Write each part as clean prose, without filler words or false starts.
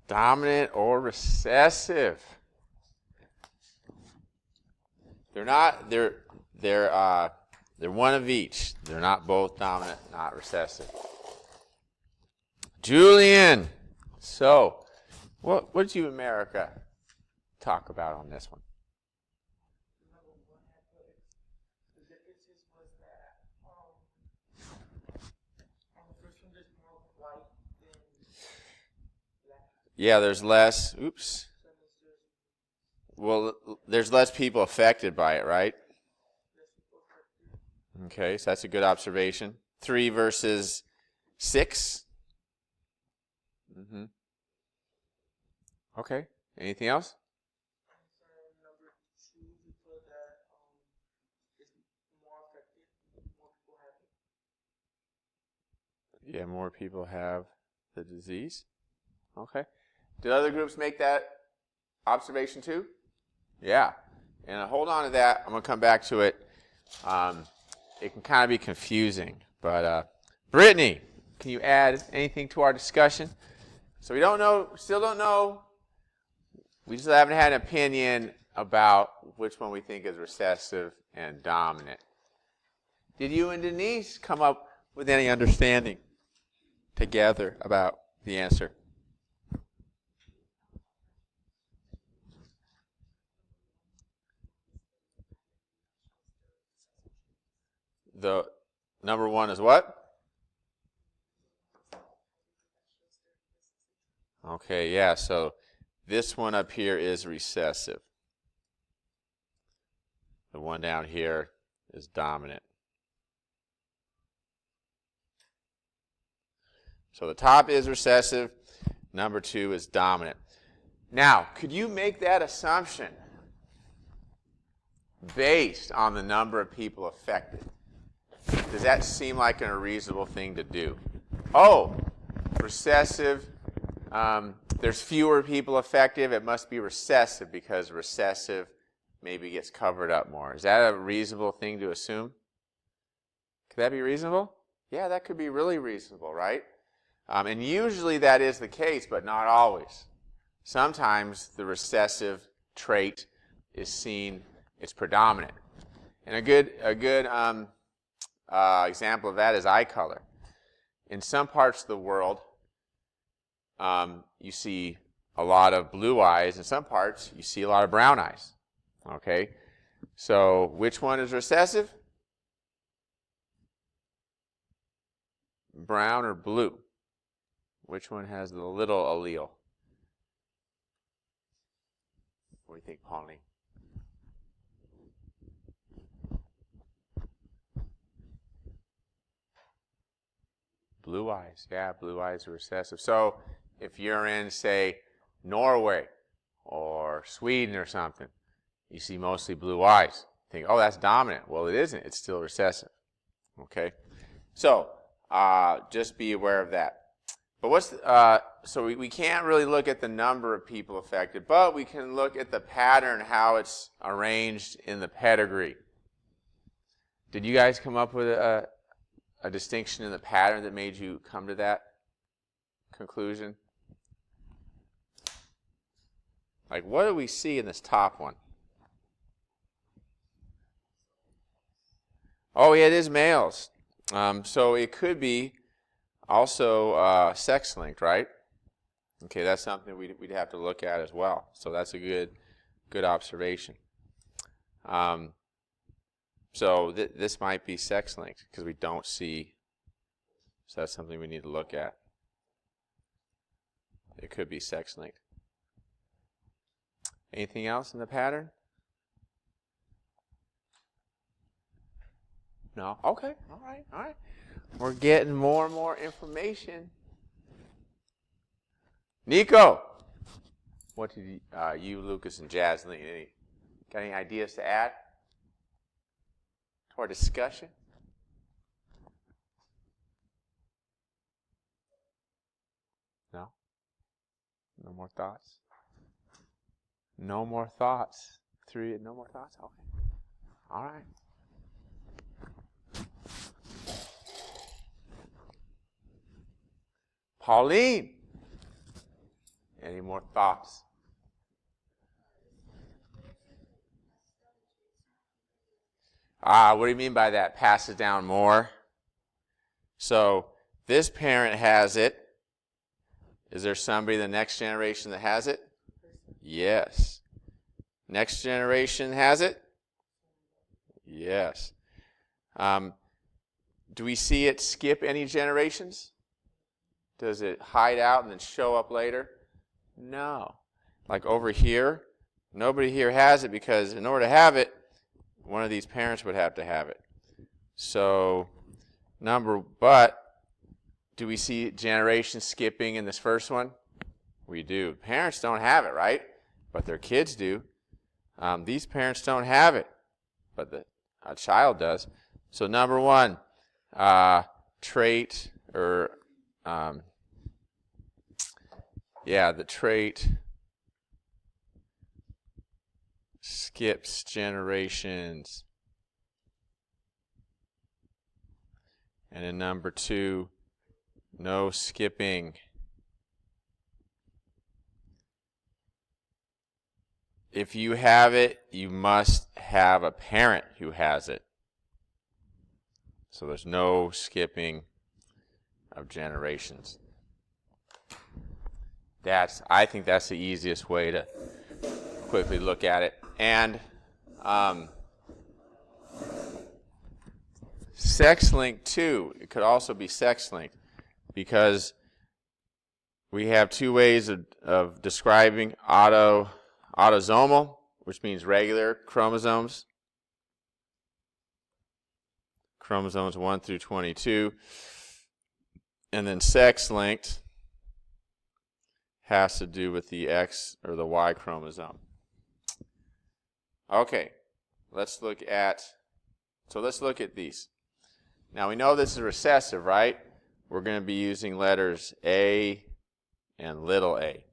Dominant or recessive. They're not, they're one of each. They're not both dominant, not recessive. Julian. So, what did you, America, talk about on this one? Yeah, there's less. Oops. Well, there's less people affected by it, right? Okay, so that's a good observation. 3 versus 6. Okay. Anything else? Yeah, more people have the disease. Okay. Did other groups make that observation too? Yeah. And hold on to that. I'm going to come back to it. It can kind of be confusing. But Brittany, can you add anything to our discussion? So we don't know, still don't know. We just haven't had an opinion about which one we think is recessive and dominant. Did you and Denise come up with any understanding together about the answer? The number one is what? Okay, yeah, so this one up here is recessive. The one down here is dominant. So the top is recessive, number 2 is dominant. Now, could you make that assumption based on the number of people affected? Does that seem like a reasonable thing to do? Oh, recessive, there's fewer people affected. It must be recessive because recessive maybe gets covered up more. Is that a reasonable thing to assume? Could that be reasonable? Yeah, that could be really reasonable, right? And usually that is the case, but not always. Sometimes the recessive trait is seen, it's predominant. And a good example of that is eye color. In some parts of the world, you see a lot of blue eyes. In some parts, you see a lot of brown eyes. Okay? So which one is recessive? Brown or blue? Which one has the little allele? What do you think, Pauline? Blue eyes. Yeah, blue eyes are recessive. So if you're in, say, Norway or Sweden or something, you see mostly blue eyes. You think, oh, that's dominant. Well, it isn't. It's still recessive. Okay? So just be aware of that. But so we can't really look at the number of people affected, but we can look at the pattern, how it's arranged in the pedigree. Did you guys come up with a distinction in the pattern that made you come to that conclusion? Like, what do we see in this top one? Oh, yeah, it is males. So it could be also sex-linked, right? Okay, that's something we'd have to look at as well. So that's a good observation. So this might be sex-linked because we don't see. So that's something we need to look at. It could be sex-linked. Anything else in the pattern? No? Okay. All right. We're getting more and more information. Nico! What did you, Lucas, and Jasmine, got any ideas to add to our discussion? No? No more thoughts? No more thoughts? No more thoughts? Okay. All right. Pauline Any more thoughts? What do you mean by that? Pass it down more? So this parent has it. Is there somebody in the next generation that has it? Yes. Next generation has it? Yes. Do we see it skip any generations? Does it hide out and then show up later? No. Like over here, nobody here has it because in order to have it, one of these parents would have to have it. So, but do we see generation skipping in this first one? We do. Parents don't have it, right? But their kids do. These parents don't have it, but a child does. So number one, trait or the trait skips generations. And then number two, no skipping. If you have it, you must have a parent who has it. So there's no skipping of generations. I think that's the easiest way to quickly look at it. And sex-linked too. It could also be sex-linked because we have two ways of describing autosomal, which means regular chromosomes. Chromosomes 1 through 22. And then sex-linked has to do with the X or the Y chromosome. Okay, let's look at these. Now we know this is recessive, right? We're going to be using letters A and little a.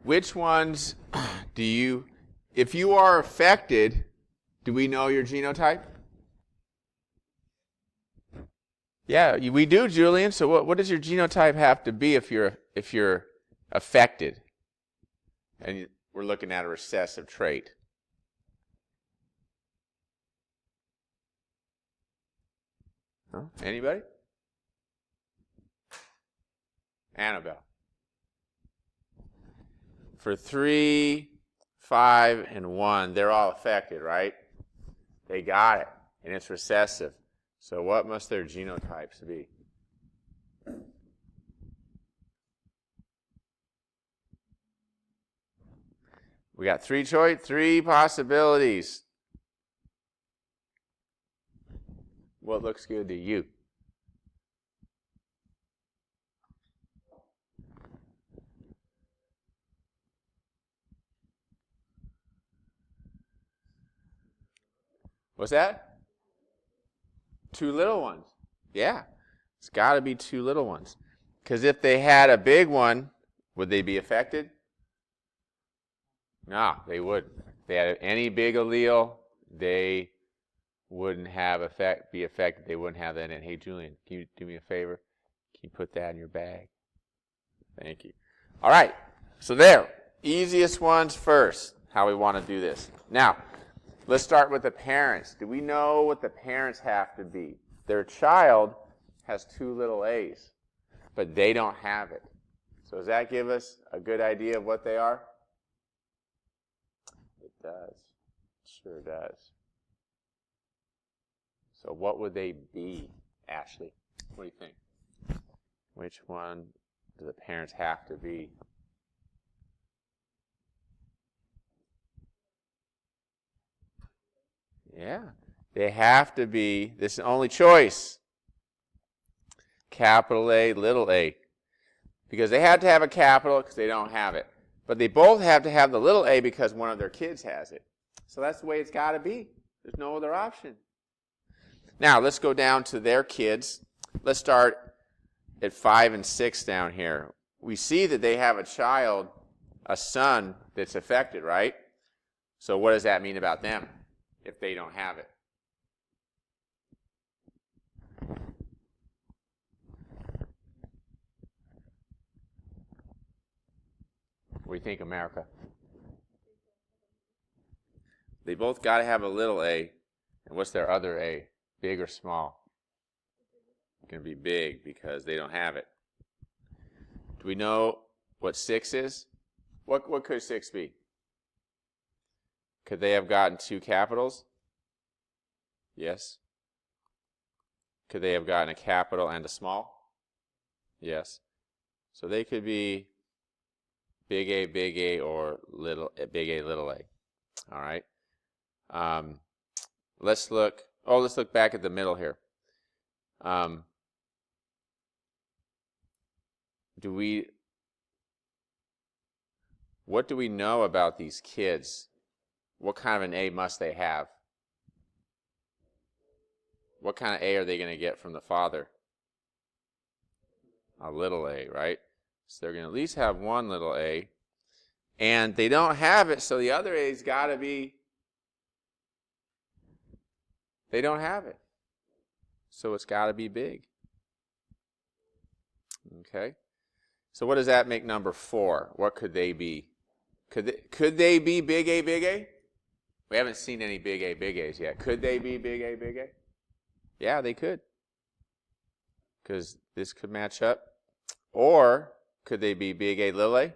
Which ones if you are affected, do we know your genotype? Yeah, we do, Julian. So what does your genotype have to be if you're affected? And we're looking at a recessive trait. Huh? Anybody? Annabelle. For 3, 5, and 1, they're all affected, right? They got it, and it's recessive. So what must their genotypes be? We got three possibilities. What looks good to you? What's that? 2 little ones. Yeah, it's got to be 2 little ones. Because if they had a big one, would they be affected? No, they wouldn't. If they had any big allele, they wouldn't be affected. They wouldn't have that in. Hey, Julian, can you do me a favor? Can you put that in your bag? Thank you. All right, so there. Easiest ones first, how we want to do this. Now, let's start with the parents. Do we know what the parents have to be? Their child has 2 little a's, but they don't have it. So does that give us a good idea of what they are? It does. It sure does. So what would they be, Ashley? What do you think? Which one do the parents have to be? Yeah, they have to be, this is the only choice, capital A, little a. Because they have to have a capital because they don't have it. But they both have to have the little a because one of their kids has it. So that's the way it's got to be. There's no other option. Now, let's go down to their kids. Let's start at 5 and 6 down here. We see that they have a child, a son, that's affected, right? So what does that mean about them if they don't have it? What do you think, America? They both got to have a little a. And what's their other a? Big or small? It's going to be big because they don't have it. Do we know what 6 is? What could 6 be? Could they have gotten 2 capitals? Yes. Could they have gotten a capital and a small? Yes. So they could be big A, or big A, little a. All right. Let's look back at the middle here. What do we know about these kids? What kind of an A must they have? What kind of A are they going to get from the father? A little a, right? So they're going to at least have one little a. And they don't have it, so the other A's got to be, they don't have it. So it's got to be big. Okay? So what does that make number 4? What could they be? Could they be big A, big A? We haven't seen any big A, big A's yet. Could they be big A, big A? Yeah, they could. Because this could match up. Or could they be big A, little a?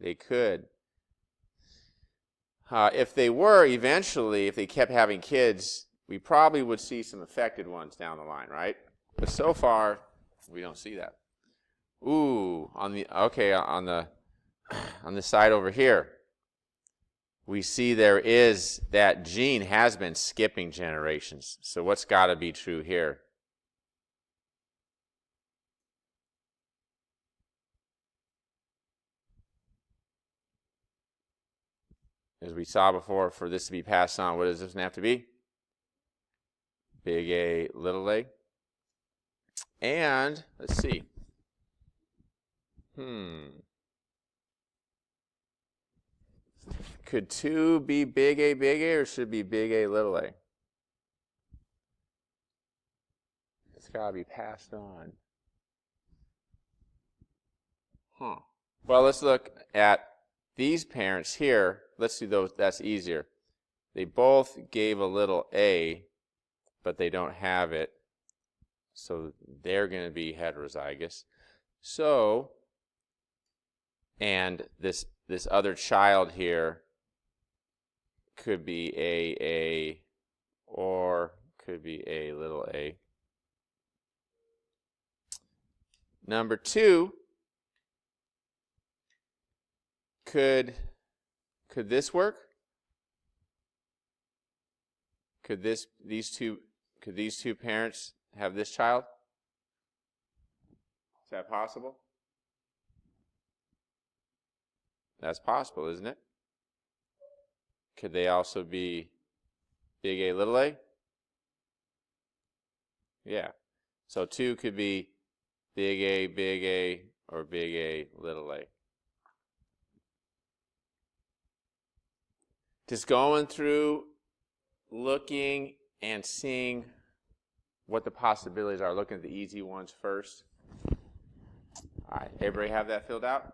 They could. If they were, eventually, if they kept having kids, we probably would see some affected ones down the line, right? But so far, we don't see that. Ooh, on the side over here, we see there is that gene has been skipping generations. So what's got to be true here? As we saw before, for this to be passed on, what does this have to be? Big A, little a. And, let's see. Could 2 be big A, or should it be big A, little a? It's got to be passed on. Well, let's look at these parents here. Let's do those. That's easier. They both gave a little a, but they don't have it. So they're going to be heterozygous. So, and this other child here could be a, or could be a, little a. Number 2, could this work? Could these two parents have this child? Is that possible? That's possible, isn't it? Could they also be big A, little a? Yeah. So 2 could be big A, or big A, little a. Just going through, looking and seeing what the possibilities are. Looking at the easy ones first. All right, everybody have that filled out?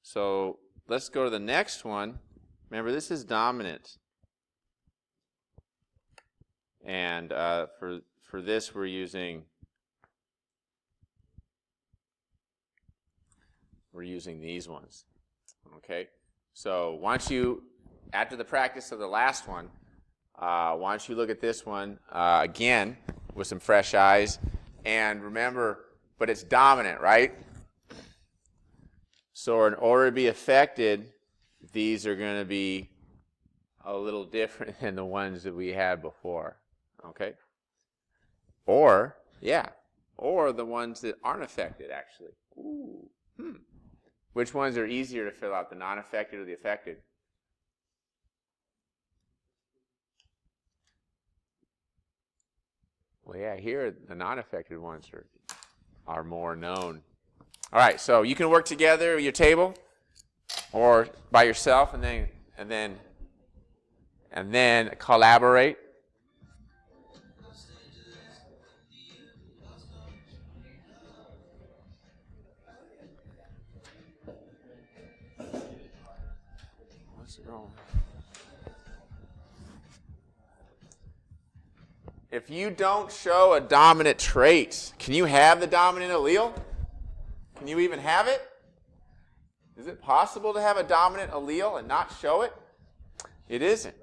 So let's go to the next one. Remember, this is dominant. And for this, we're using these ones. Okay? So once you, after the practice of the last one, why don't you look at this one again with some fresh eyes. And remember, but it's dominant, right? So in order to be affected, these are going to be a little different than the ones that we had before. Okay? Or, yeah, or the ones that aren't affected, actually. Ooh. Which ones are easier to fill out, the non-affected or the affected? Well, yeah, here the non-affected ones are more known. All right, so you can work together at your table or by yourself, and then collaborate. How's it going? If you don't show a dominant trait, can you have the dominant allele? Can you even have it? Is it possible to have a dominant allele and not show it? It isn't.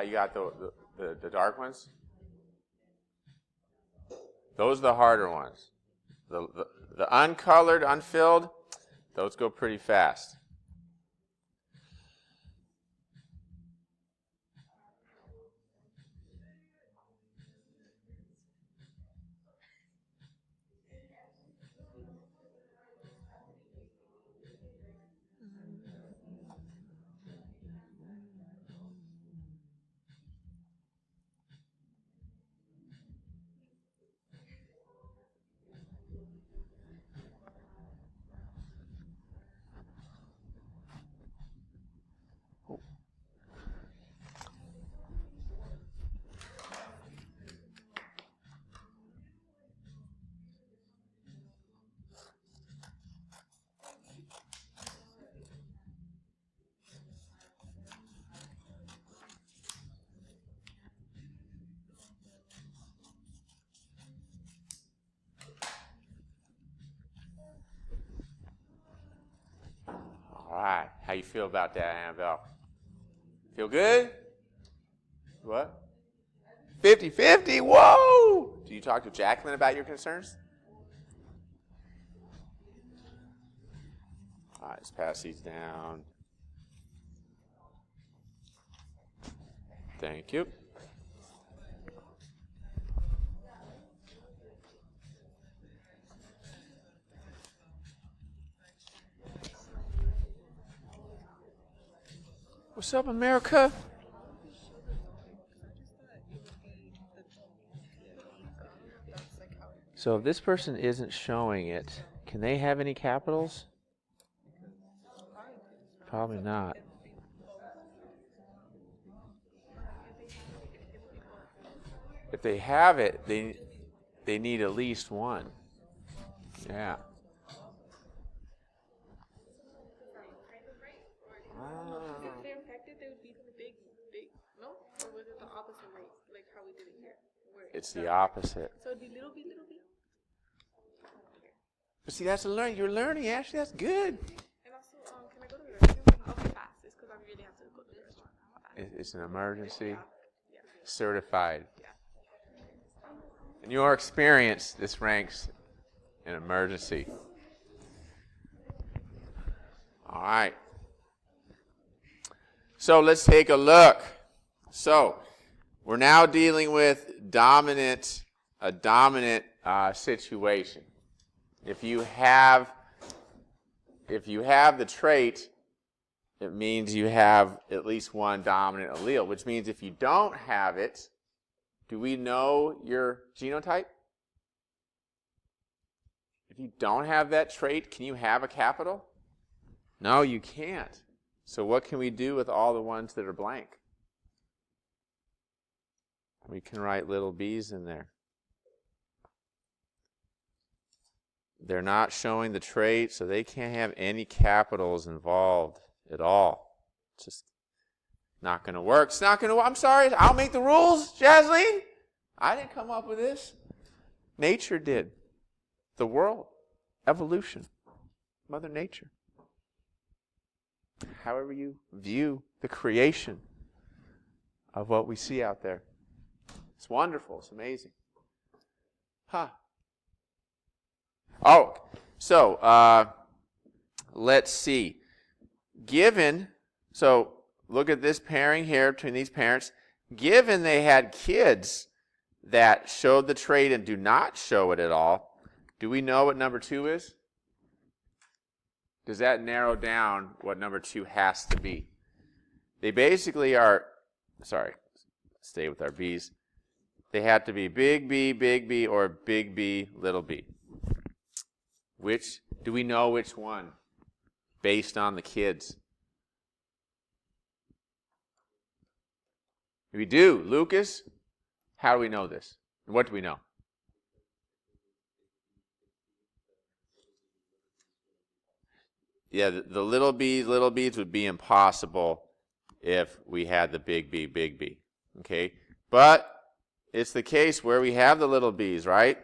You got the dark ones? Those are the harder ones. The uncolored, unfilled, those go pretty fast. All right. How you feel about that, Annabelle? Feel good? What? 50-50? Whoa! Do you talk to Jacqueline about your concerns? All right, let's pass these down. Thank you. What's up, America? So if this person isn't showing it, can they have any capitals? Probably not. If they have it, they need at least one. Yeah. If they're impacted, they would be big, no? Or was it the opposite way, like how we did it here? It's the opposite. So it'd be little b, little b? But see, that's a learning. You're learning, Ashley. That's good. And also, can I go to the restroom? I'll be fast. It's because I really have to go to the restroom. It's an emergency. Yeah. Certified. Yeah. In your experience, this ranks an emergency. All right. So let's take a look. So we're now dealing with a dominant situation. If you have the trait, it means you have at least one dominant allele, which means if you don't have it, do we know your genotype? If you don't have that trait, can you have a capital? No, you can't. So what can we do with all the ones that are blank? We can write little b's in there. They're not showing the trait, so they can't have any capitals involved at all. It's just not going to work. It's not going to work. I'm sorry. I'll make the rules, Jasleen. I didn't come up with this. Nature did. The world. Evolution. Mother Nature. However you view the creation of what we see out there. It's wonderful. It's amazing. Huh. Oh, so let's see. So look at this pairing here between these parents. Given they had kids that showed the trait and do not show it at all, do we know what number 2 is? Does that narrow down what number 2 has to be? They basically are sorry, stay with our B's. They have to be big B, or big B, little b. Which, do we know which one based on the kids? We do. Lucas, how do we know this? What do we know? Yeah, the little b's would be impossible if we had the big B. Okay? But it's the case where we have the little b's, right?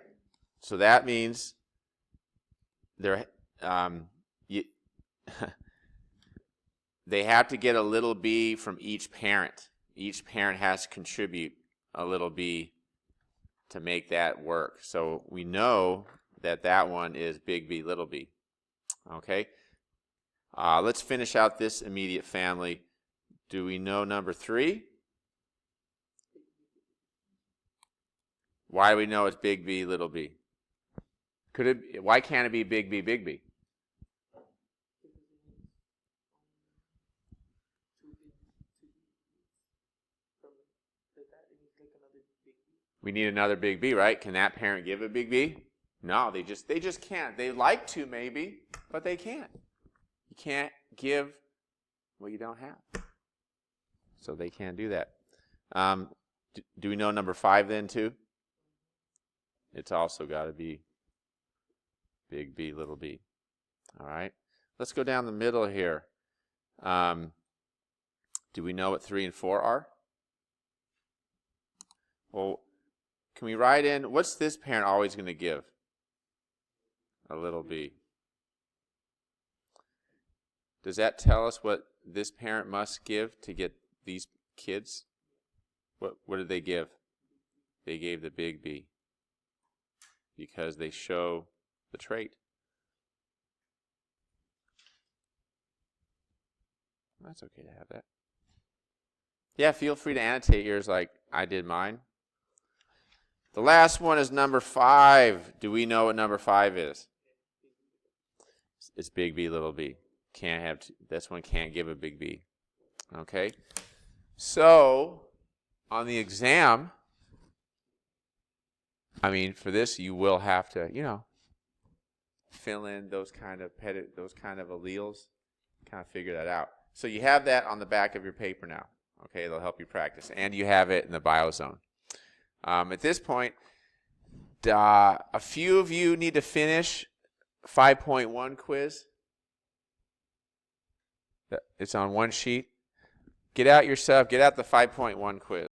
So that means they're, they have to get a little b from each parent. Each parent has to contribute a little b to make that work. So we know that that one is big B, little b. Okay? Let's finish out this immediate family. Do we know number 3? Why do we know it's big B, little b? Why can't it be big B, big B? We need another big B, right? Can that parent give a big B? No, they just can't. They like to maybe, but they can't. You can't give what you don't have. So they can't do that. Do we know number 5 then too? It's also got to be big B, little b. All right. Let's go down the middle here. Do we know what 3 and 4 are? Well, can we write in, what's this parent always going to give? A little b. Does that tell us what this parent must give to get these kids? What did they give? They gave the big B because they show the trait. That's okay to have that. Yeah, feel free to annotate yours like I did mine. The last one is number 5. Do we know what number 5 is? It's big B, little b. Can't have this one can't give a big B. Okay? So, on the exam, I mean, for this you will have to, fill in those kind of alleles, kind of figure that out. So you have that on the back of your paper now. Okay, it'll help you practice. And you have it in the biozone. At this point, a few of you need to finish 5.1 quiz. It's on one sheet. Get out the 5.1 quiz.